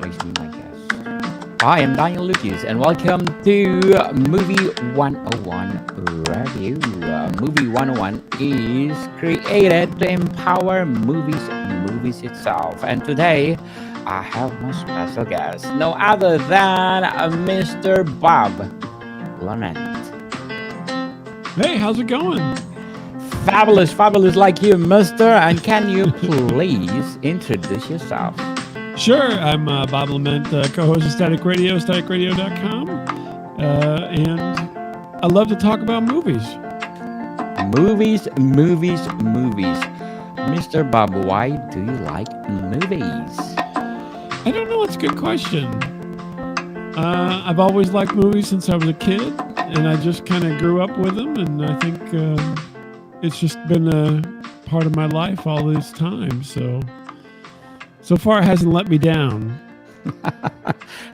please be my guest. I am Daniel Lucas, and welcome to Movie 101 Radio. Movie 101 is created to empower movies itself. And today, I have my special guest, no other than Mr. Bob Lament. Hey, how's it going? Fabulous, fabulous like you, mister. And can you please introduce yourself? Sure, I'm Bob Lament, co-host of Static Radio, staticradio.com, and I love to talk about movies. Movies. Mr. Bob, why do you like movies? I don't know, it's a good question. I've always liked movies since I was a kid, and I just kind of grew up with them, and I think it's just been a part of my life all this time, so far it hasn't let me down.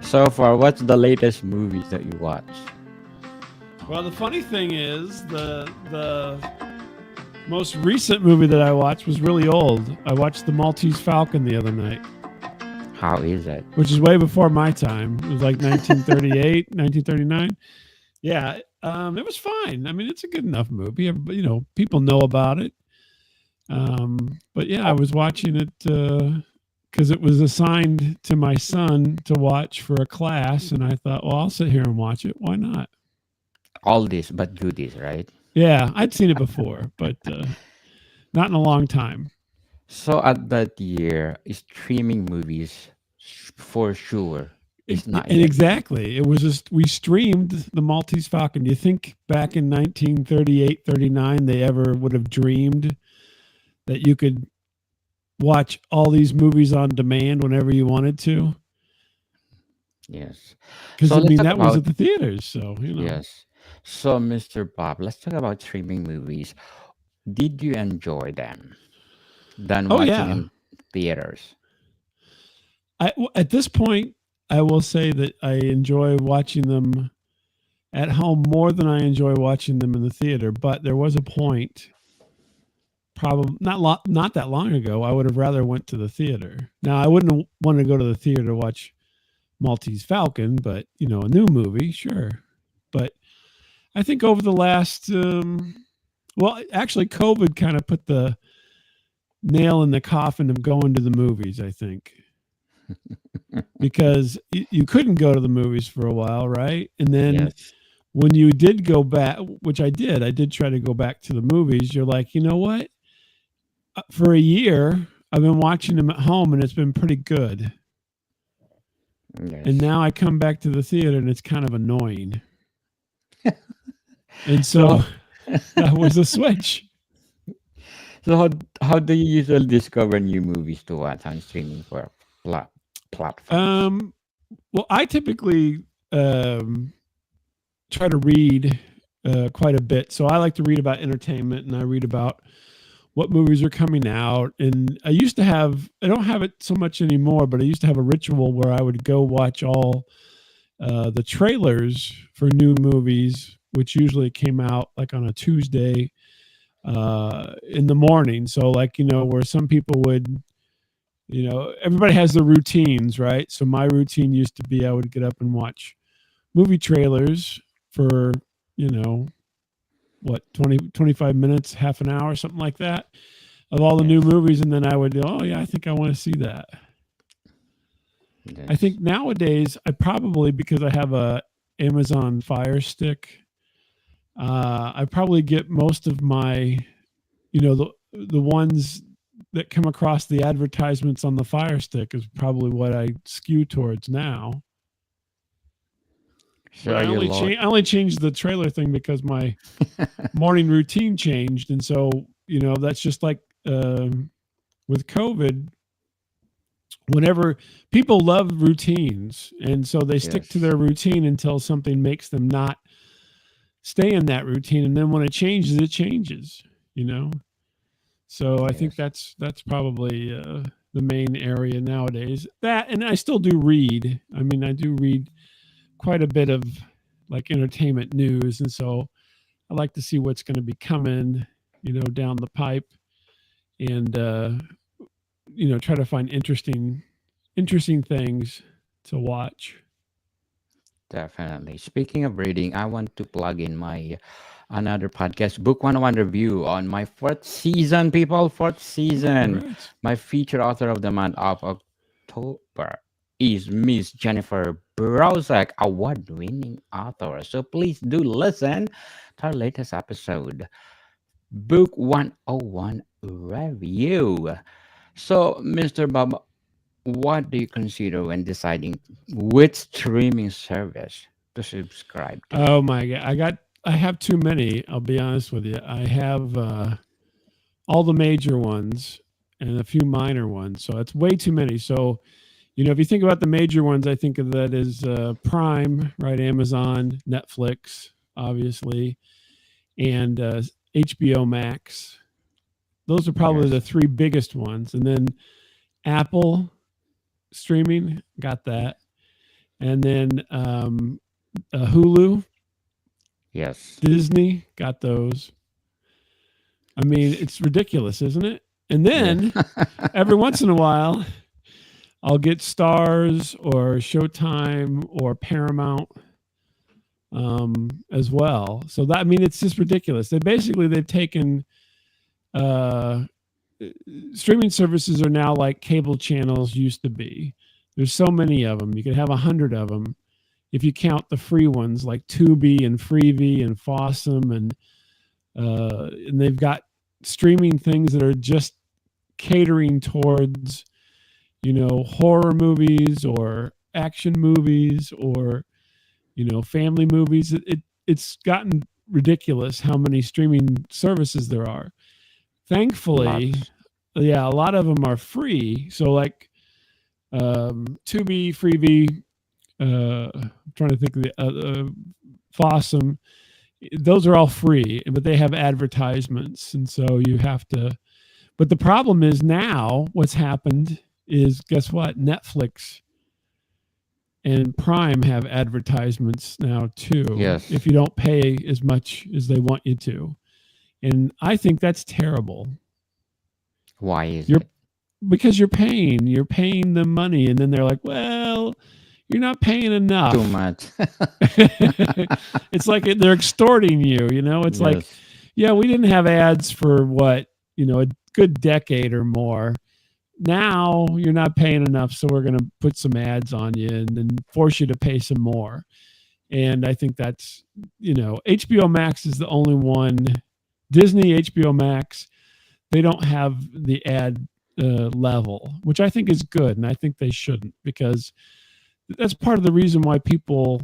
So far, what's the latest movies that you watch? Well, the funny thing is, the most recent movie that I watched was really old. I watched The Maltese Falcon the other night. How is it? Which is way before my time. It was like 1938, 1939. Yeah, it was fine. I mean, it's a good enough movie. You know, people know about it. But yeah, I was watching it because it was assigned to my son to watch for a class, and I thought, well, I'll sit here and watch it. Why not? All this but goodies, right? Yeah, I'd seen it before, but not in a long time. So at that year, streaming movies for sure is not And yet. exactly. It was just, we streamed The Maltese Falcon. Do you think back in 1938, 39, they ever would have dreamed that you could watch all these movies on demand whenever you wanted to? Yes. Because, So I let's mean, talk that was about at the theaters. So, you know. yes. So Mr. Bob, let's talk about streaming movies. Did you enjoy them than Oh, watching yeah. in theaters? At this point, I will say that I enjoy watching them at home more than I enjoy watching them in the theater. But there was a point, probably not that long ago, I would have rather went to the theater. Now, I wouldn't want to go to the theater to watch Maltese Falcon, but you know, a new movie, sure. But I think over the last, well, actually, COVID kind of put the nail in the coffin of going to the movies, I think, because you couldn't go to the movies for a while, right? And then Yes. when you did go back, which I did try to go back to the movies, you're like, you know what? For a year, I've been watching them at home and it's been pretty good. And Yes. now I come back to the theater and it's kind of annoying. And So so that was a switch. so how do you usually discover new movies to watch on streaming for platforms? Well, I typically try to read quite a bit. So I like to read about entertainment and I read about what movies are coming out. And I don't have it so much anymore, but I used to have a ritual where I would go watch all the trailers for new movies, which usually came out like on a Tuesday in the morning. So, like, you know, where some people would, you know, everybody has their routines, right? So my routine used to be I would get up and watch movie trailers for, you know, what, 25 minutes, half an hour, something like that, of all the new Yes. movies. And then I would go, oh, yeah, I think I want to see that. I Yes. think nowadays I probably, because I have a Amazon Fire Stick, I probably get most of my, you know, the ones that come across the advertisements on the Fire Stick is probably what I skew towards now. So But are you I only changed the trailer thing because my morning routine changed, and so, you know, that's just like with COVID. Whenever people love routines, and so they stick to Yes. their routine until something makes them not stay in that routine, and then when it changes, it changes. You know, so I think Yes. that's probably the main area nowadays. That, and I still do read. I mean, I do read quite a bit of like entertainment news, and so I like to see what's going to be coming, you know, down the pipe, and you know, try to find interesting things. to watch. Definitely. Speaking of reading, I want to plug in my another podcast, Book 101 review on my fourth season, people. Fourth All season. right. My feature author of the month of October is Miss Jennifer Brozak, award-winning author. So please do listen to our latest episode, Book 101 review. So, Mr. Bob, what do you consider when deciding which streaming service to subscribe to? Oh my God. I have too many. I'll be honest with you. I have all the major ones and a few minor ones. So it's way too many. So, if you think about the major ones, I think of that as Prime, right? Amazon, Netflix, obviously, and HBO Max. Those are probably the Yes. three biggest ones. And then Apple streaming, got that. And then Hulu, Yes. Disney, got those. I mean, it's ridiculous, isn't it? And Yeah. then every once in a while, I'll get Stars or Showtime or Paramount as well. So that, I mean, it's just ridiculous. They've taken uh, streaming services are now like cable channels used to be. There's so many of them. You could have 100 of them if you count the free ones like Tubi and Freevee and Fossum, and they've got streaming things that are just catering towards horror movies or action movies or family movies. It's gotten ridiculous how many streaming services there are. Thankfully, Lots. yeah, a lot of them are free. So like Tubi, Freevee, I'm trying to think of the Fossum. Those are all free, but they have advertisements, and so you have to. But the problem is now what's happened is, guess what? Netflix and Prime have advertisements now too. Yes. If you don't pay as much as they want you to, and I think that's terrible. Why is You're it? because you're paying them money, and then they're like, well, you're not paying enough. Too much. It's like they're extorting you. It's like, Yes. yeah, we didn't have ads for what, a good decade or more. Now you're not paying enough, so we're going to put some ads on you and then force you to pay some more. And I think that's, HBO Max is the only one. Disney, HBO Max, they don't have the ad level, which I think is good, and I think they shouldn't, because that's part of the reason why people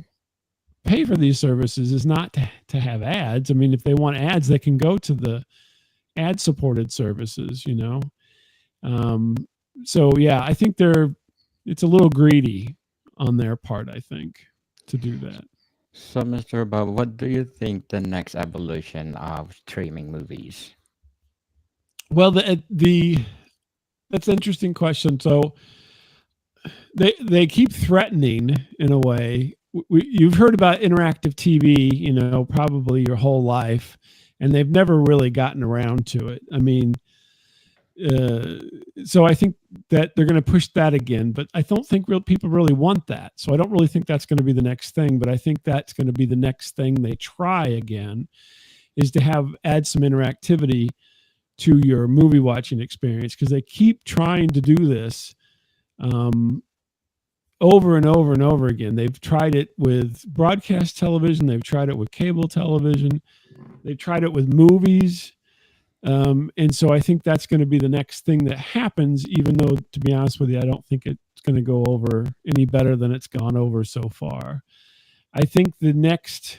pay for these services is not to have ads. I mean, if they want ads, they can go to the ad supported services, So yeah, I think it's a little greedy on their part, I think, to do that. So, Mr. Bob, what do you think the next evolution of streaming movies? Well, that's an interesting question. So they keep threatening in a way. You've heard about interactive TV, probably your whole life, and they've never really gotten around to it. I mean, so I think that they're going to push that again, but I don't think people really want that. So I don't really think that's going to be the next thing, but I think that's going to be the next thing they try again, is to add some interactivity to your movie watching experience, because they keep trying to do this over and over and over again. They've tried it with broadcast television. They've tried it with cable television. They've tried it with movies. And so I think that's going to be the next thing that happens, even though, to be honest with you, I don't think it's going to go over any better than it's gone over so far. I think the next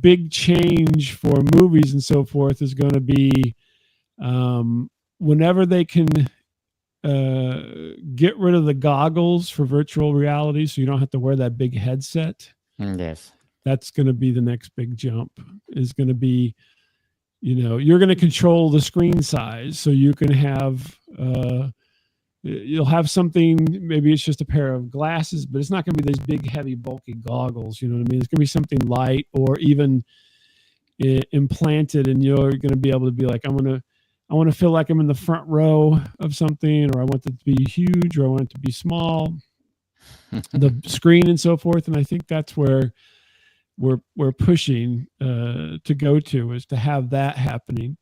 big change for movies and so forth is going to be whenever they can get rid of the goggles for virtual reality, so you don't have to wear that big headset. Yes. That's going to be the next big jump. Is going to be, you're going to control the screen size, so you can have you'll have something. Maybe it's just a pair of glasses, but it's not going to be these big, heavy, bulky goggles. You know what I mean? It's going to be something light, or even implanted, and you're going to be able to be like, I'm going to I want to feel like I'm in the front row of something, or I want it to be huge, or I want it to be small, the screen and so forth. And I think that's where we're pushing to go to, is to have that happening.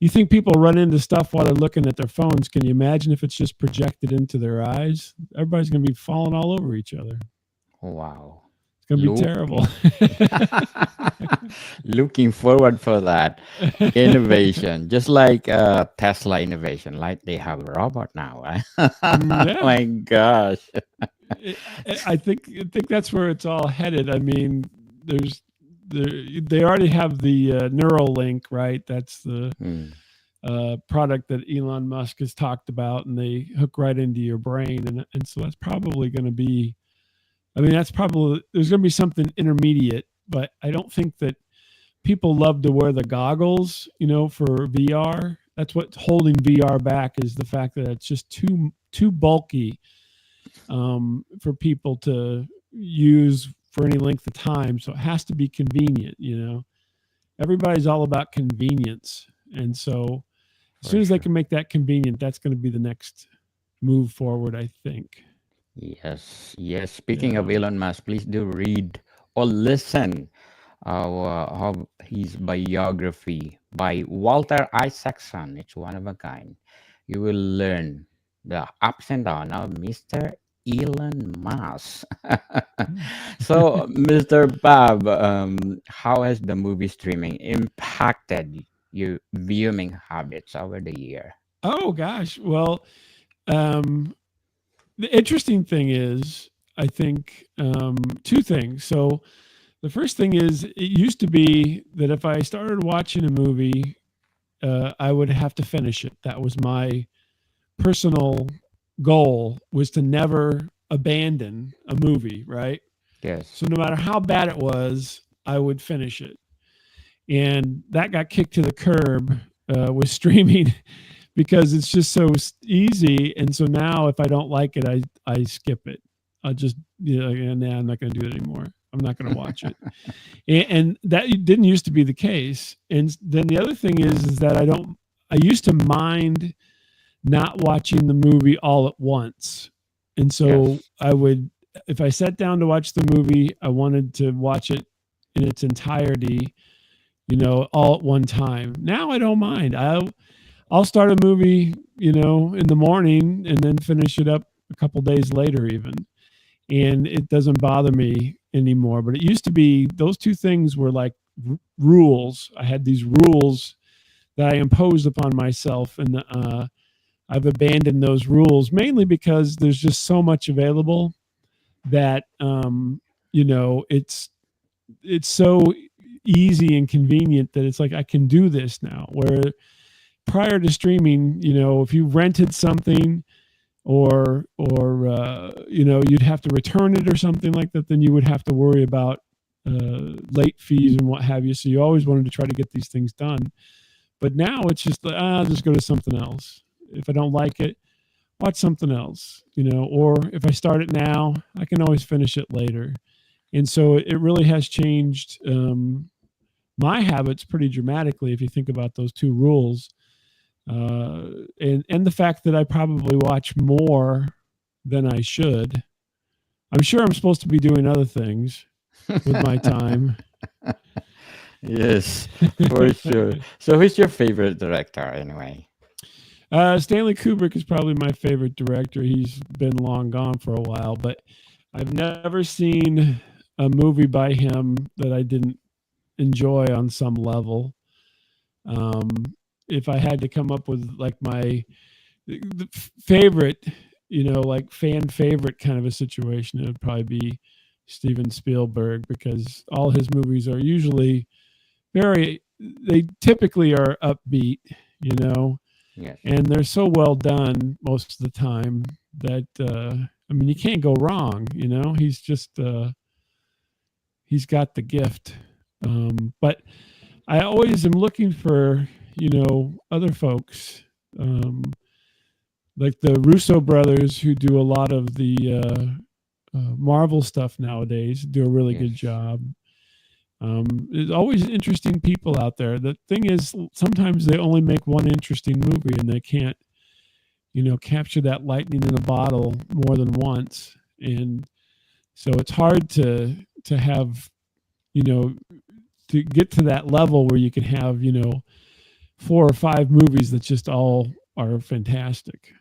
You think people run into stuff while they're looking at their phones? Can you imagine if it's just projected into their eyes? Everybody's going to be falling all over each other. Wow. It's going to be Look, terrible. looking forward for that innovation, just like Tesla innovation, like they have a robot now, right? Yeah, My gosh. I I think that's where it's all headed. I mean, there's they already have the Neuralink, right? That's the Hmm. product that Elon Musk has talked about, and they hook right into your brain, and so that's probably going to be. I mean, that's probably there's going to be something intermediate, but I don't think that people love to wear the goggles, for VR. That's what's holding VR back, is the fact that it's just too bulky for people to use for any length of time. So it has to be convenient. Everybody's all about convenience, and so as For soon as they sure. can make that convenient, that's going to be the next move forward, I think. Yes, yes. Speaking of Yeah. Elon Musk, please do read or listen of his biography by Walter Isaacson. It's one of a kind. You will learn the ups and downs of Mr. Elon Musk. So, Mr. Bob, how has the movie streaming impacted your viewing habits over the year? Oh gosh. Well, um, the interesting thing is, I think, two things. So the first thing is, it used to be that if I started watching a movie, I would have to finish it. That was my personal goal, was to never abandon a movie, right? Yes. So no matter how bad it was, I would finish it. And that got kicked to the curb with streaming because it's just so easy. And so now if I don't like it, I skip it. I just, nah, I'm not going to do it anymore. I'm not going to watch it. And that didn't used to be the case. And then the other thing is that I used to mind not watching the movie all at once. And so Yes. I would, if I sat down to watch the movie, I wanted to watch it in its entirety, all at one time. Now I don't mind. I'll start a movie, in the morning and then finish it up a couple days later even. And it doesn't bother me anymore. But it used to be, those two things were like rules. I had these rules that I imposed upon myself, and I've abandoned those rules mainly because there's just so much available that it's so easy and convenient that it's like I can do this now. Where prior to streaming, if you rented something or you'd have to return it or something like that, then you would have to worry about late fees and what have you. So you always wanted to try to get these things done. But now it's just like, I'll just go to something else. If I don't like it, watch something else, or if I start it now, I can always finish it later. And so it really has changed my habits pretty dramatically if you think about those two rules. And the fact that I probably watch more than I should. I'm sure I'm supposed to be doing other things with my time. Yes, for sure. So, who's your favorite director anyway? Stanley Kubrick is probably my favorite director. He's been long gone for a while, but I've never seen a movie by him that I didn't enjoy on some level. Um, if I had to come up with like my the favorite, like fan favorite kind of a situation, it would probably be Steven Spielberg, because all his movies are usually they typically are upbeat, you know, Yes. and they're so well done most of the time that I mean, you can't go wrong. He's just he's got the gift. But I always am looking for other folks, like the Russo brothers, who do a lot of the Marvel stuff nowadays. Do a really good Yes. job. There's always interesting people out there. The thing is, sometimes they only make one interesting movie, and they can't, capture that lightning in a bottle more than once. And so it's hard to have, you know, to get to that level where you can have, 4 or 5 movies that just all are fantastic.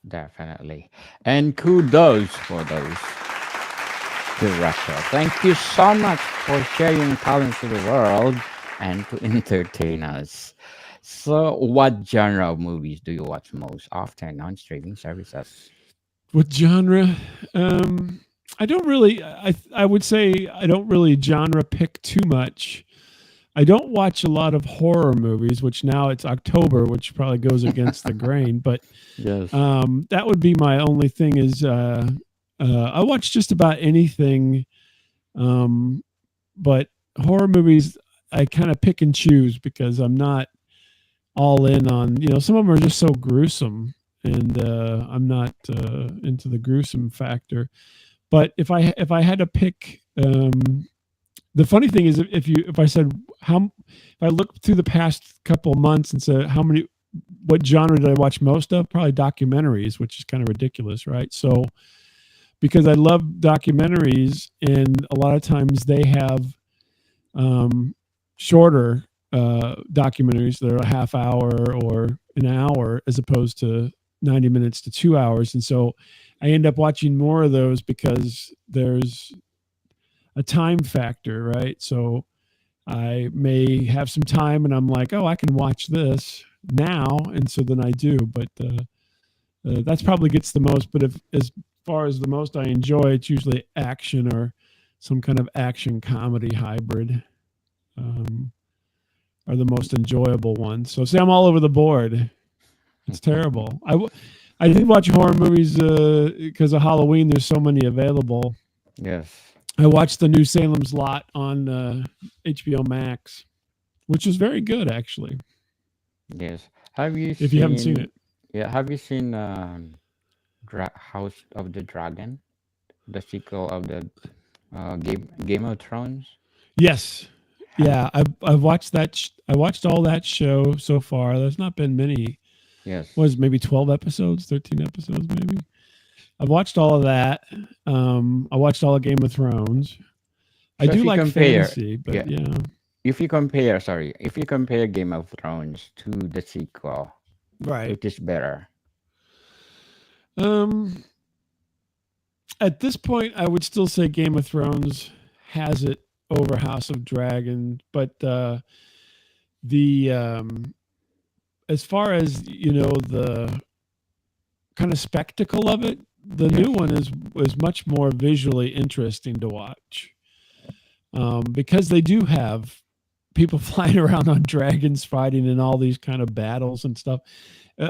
Definitely. And kudos for those director. Thank you so much for sharing talents to the world and to entertain us. So, what genre of movies do you watch most often on streaming services? What genre? Um, I don't really. I would say I don't really genre pick too much. I don't watch a lot of horror movies, which now it's October, which probably goes against the grain. But Yes. that would be my only thing. Is I watch just about anything, um, but horror movies I kind of pick and choose because I'm not all in on. Some of them are just so gruesome, and I'm not into the gruesome factor. But if I had to pick, the funny thing is, if I said if I look through the past couple of months and said what genre did I watch most of? Probably documentaries, which is kind of ridiculous, right? So because I love documentaries, and a lot of times they have shorter documentaries that are a half hour or an hour, as opposed to 90 minutes to 2 hours. And so I end up watching more of those because there's a time factor, right? So I may have some time and I'm like, oh, I can watch this now. And so then I do, but that's probably gets the most. But if as far as the most I enjoy, it's usually action or some kind of action comedy hybrid, um, are the most enjoyable ones. So see, I'm all over the board. It's terrible. I did watch horror movies because of Halloween. There's so many available. Yes. I watched the new Salem's Lot on HBO Max, which is very good, actually. Yes. Have you If you haven't seen seen? it, Yeah. Have you seen House of the Dragon, the sequel of the Game of Thrones? yes, Have yeah, I've watched that. I watched all that show so far. There's not been many. yes. Was maybe 12 episodes, 13 episodes, maybe. I've watched all of that. I watched all of Game of Thrones. I So if do you like compare, fantasy, yeah, but yeah. if you compare Game of Thrones to the sequel, Right. which is better? Um, at this point, I would still say Game of Thrones has it over House of Dragon, but the as far as the kind of spectacle of it, the new Yes. one is much more visually interesting to watch, because they do have people flying around on dragons fighting in all these kind of battles and stuff.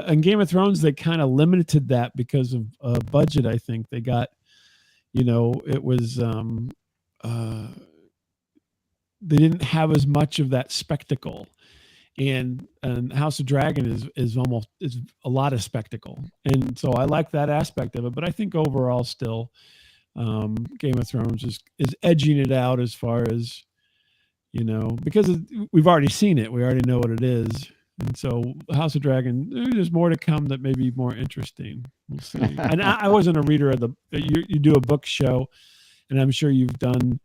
In Game of Thrones, they kind of limited that because of budget. I think they got, it was uh, they didn't have as much of that spectacle, and House of Dragon is a lot of spectacle, and so I like that aspect of it. But I think overall, still, Game of Thrones is edging it out as far as because we've already seen it, we already know what it is, and so House of Dragon, there's more to come that may be more interesting. We'll see. And I wasn't a reader of you do a book show, and I'm sure you've done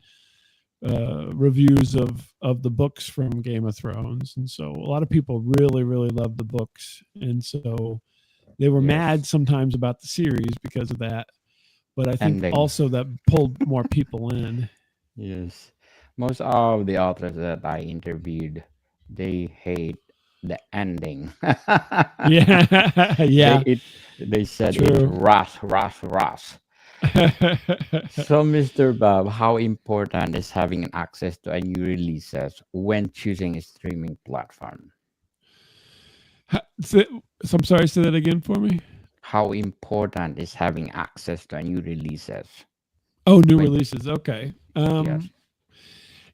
reviews of the books from Game of Thrones, and so a lot of people really love the books, and so they were mad Yes. sometimes about the series because of that. But I think Ending. also that pulled more people in. Yes. Most of the authors that I interviewed, they hate the ending. Yeah, they yeah, it they said it's true. rush. So, Mr. Bob, how important is having access to a new releases when choosing a streaming platform? so, so I'm sorry, say that again for me. How important is having access to a new releases Oh, new when releases. Okay. yes,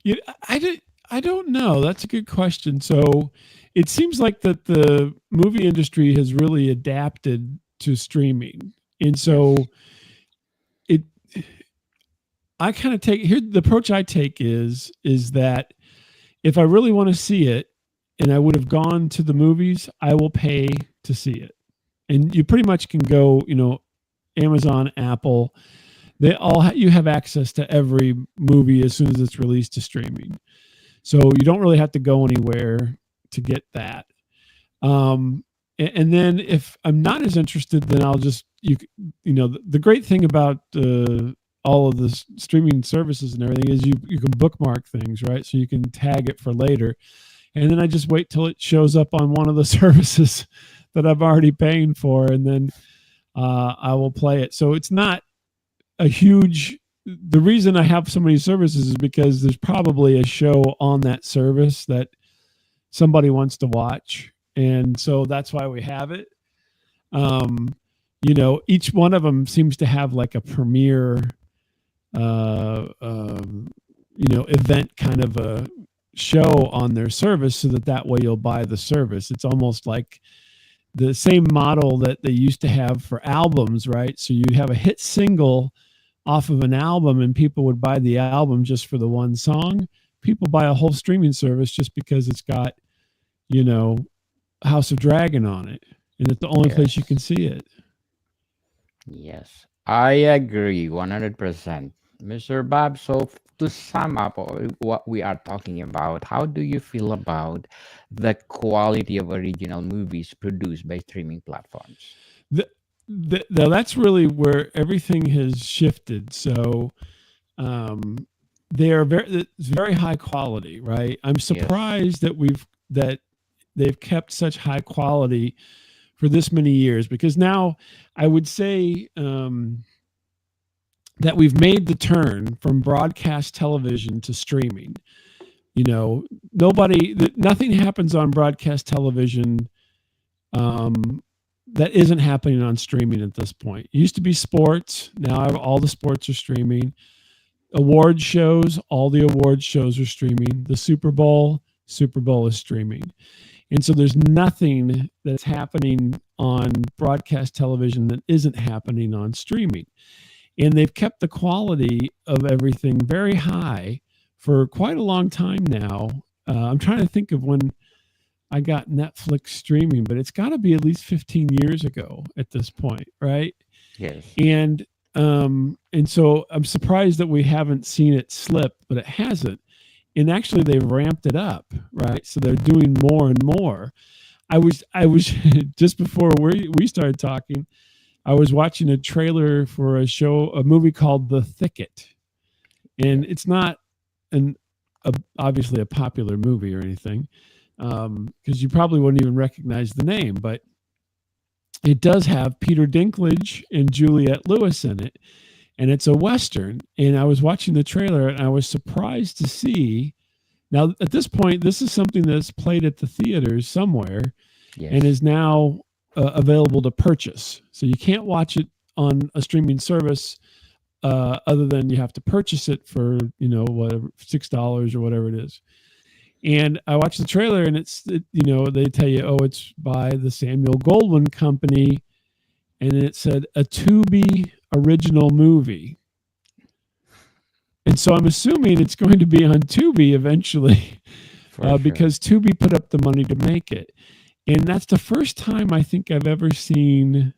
Yeah, I don't know. That's a good question. So it seems like that the movie industry has really adapted to streaming. And so yes, it I kind of take here the approach I take is that if I really want to see it and I would have gone to the movies, I will pay to see it. And you pretty much can go, Amazon, Apple, they all you have access to every movie as soon as it's released to streaming. So you don't really have to go anywhere to get that. And then if I'm not as interested, then I'll just the great thing about all of the streaming services and everything is you can bookmark things, right? So you can tag it for later, and then I just wait till it shows up on one of the services that I'm already paying for, and then I will play it. So it's not a huge. The reason I have so many services is because there's probably a show on that service that somebody wants to watch, and so that's why we have it. Each one of them seems to have like a premiere event kind of a show on their service, so that way you'll buy the service. It's almost like the same model that they used to have for albums, right? So you have a hit single off of an album and people would buy the album just for the one song. People buy a whole streaming service just because it's got, House of Dragon on it, and it's the only place you can see it. Yes, I agree 100%. Mr. Bob, so to sum up what we are talking about, how do you feel about the quality of original movies produced by streaming platforms? Now that's really where everything has shifted. So they are it's very high quality, right? I'm surprised that they've kept such high quality for this many years, because now I would say that we've made the turn from broadcast television to streaming. Nothing happens on broadcast television that isn't happening on streaming at this point. It used to be sports. Now all the sports are streaming. Award shows, all the award shows are streaming. The Super Bowl is streaming. And so there's nothing that's happening on broadcast television that isn't happening on streaming. And they've kept the quality of everything very high for quite a long time now. I'm trying to think of when I got Netflix streaming, but it's got to be at least 15 years ago at this point, right? Yes. And so I'm surprised that we haven't seen it slip, but it hasn't. And actually they've ramped it up, right? So they're doing more and more. I was just before we started talking, I was watching a trailer for a movie called The Thicket. And it's not obviously a popular movie or anything, because you probably wouldn't even recognize the name, but it does have Peter Dinklage and Juliette Lewis in it, and it's a Western. And I was watching the trailer, and I was surprised to see. Now, at this point, this is something that's played at the theaters somewhere, and is now available to purchase. So you can't watch it on a streaming service other than you have to purchase it for, whatever, $6 or whatever it is. And I watched the trailer, and they tell you, it's by the Samuel Goldwyn Company, and it said a Tubi original movie. And so I'm assuming it's going to be on Tubi eventually, because Tubi put up the money to make it. And that's the first time I think I've ever seen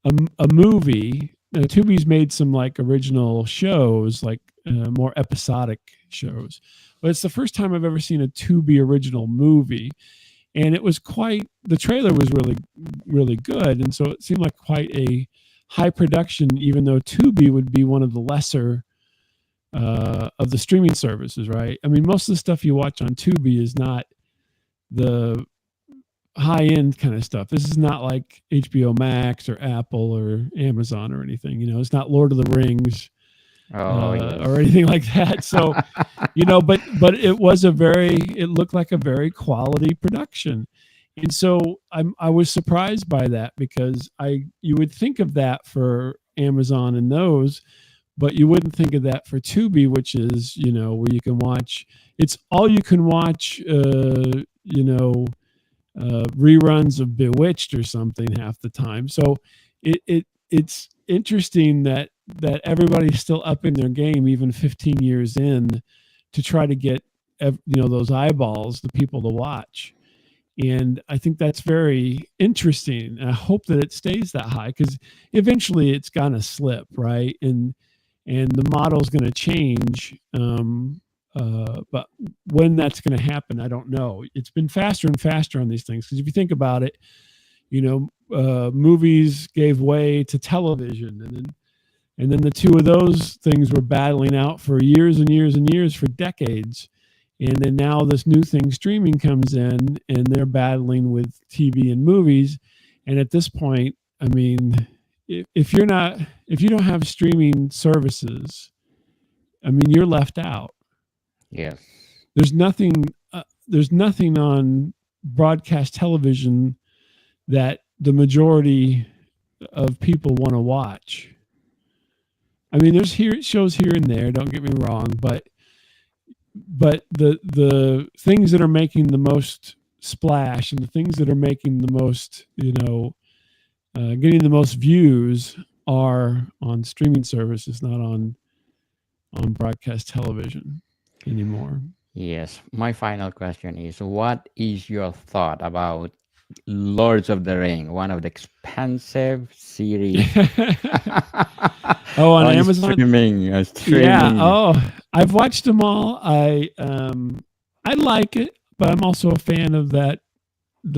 a movie. Now, Tubi's made some like original shows, like more episodic shows. But it's the first time I've ever seen a Tubi original movie. And it was the trailer was really, really good. And so it seemed like quite a high production, even though Tubi would be one of the lesser of the streaming services, right? I mean, most of the stuff you watch on Tubi is not the high-end kind of stuff. This is not like HBO Max or Apple or Amazon or anything. It's not Lord of the Rings or anything like that. So, but it looked like a very quality production. And so I was surprised by that, because you would think of that for Amazon and those, but you wouldn't think of that for Tubi, which is, where you can watch, it's all you can watch, reruns of Bewitched or something half the time. So it's interesting that that everybody's still upping their game even 15 years in to try to get those eyeballs, the people to watch. And I think that's very interesting. And I hope that it stays that high, because eventually it's gonna slip, right? And the model's going to change. But when that's going to happen, I don't know. It's been faster and faster on these things, because if you think about it, movies gave way to television, and then the two of those things were battling out for years and years and years, for decades. And then now this new thing, streaming, comes in, and they're battling with TV and movies. And at this point, I mean, if you don't have streaming services, I mean, you're left out. Yes. There's nothing on broadcast television that the majority of people want to watch. I mean, there's shows here and there, don't get me wrong, but the things that are making the most splash, and the things that are making the most, getting the most views, are on streaming services, not on broadcast television anymore. Yes. My final question is, what is your thought about Lords of the Ring, one of the expensive series on Amazon streaming? Yeah. Oh, I've watched them all. I like it, but I'm also a fan of the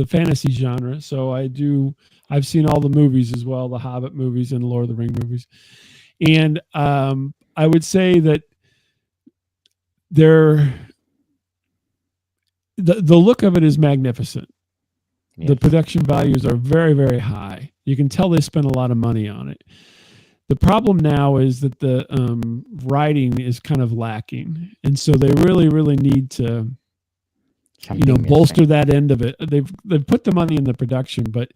fantasy genre. So I've seen all the movies as well, the Hobbit movies and Lord of the Ring movies. And I would say that the look of it is magnificent. Yes. The production values are very, very high. You can tell they spent a lot of money on it. The problem now is that the writing is kind of lacking. And so they really, really need to bolster that end of it. They've put the money in the production, but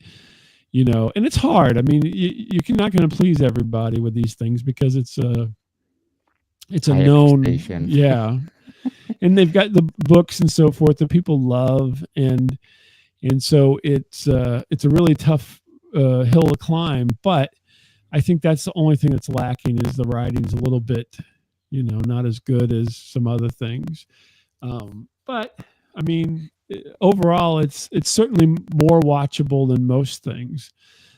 and it's hard. I mean, you're not going to please everybody with these things, because it's a known, yeah. And they've got the books and so forth that people love, and so it's a really tough hill to climb. But I think that's the only thing that's lacking, is the writing's a little bit, not as good as some other things. But I mean, overall, it's certainly more watchable than most things.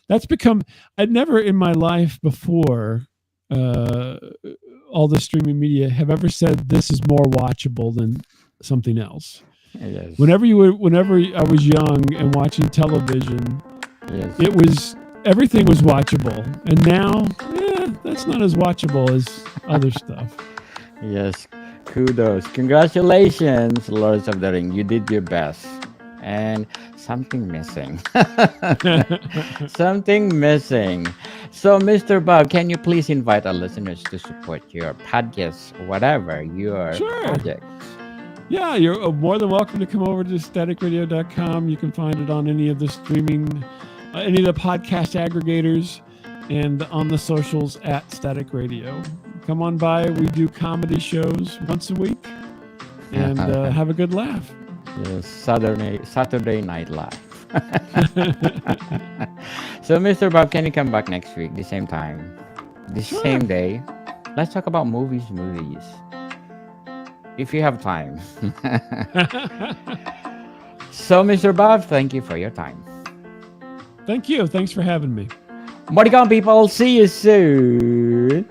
I'd never in my life before, all the streaming media, have ever said this is more watchable than something else. Yes. Whenever I was young and watching television, yes, everything was watchable, and now, that's not as watchable as other stuff. Yes. Kudos. Congratulations, Lords of the Ring. You did your best. And something missing. Something missing. So, Mr. Bob, can you please invite our listeners to support your podcast, whatever your projects? Yeah, you're more than welcome to come over to staticradio.com. You can find it on any of the streaming, any of the podcast aggregators, and on the socials at Static Radio. Come on by. We do comedy shows once a week, and have a good laugh. Yes, Saturday Night Live. So, Mr. Bob, can you come back next week, the same time, the same day? Let's talk about movies, if you have time. So, Mr. Bob, thank you for your time. Thank you. Thanks for having me. Morning, people. See you soon.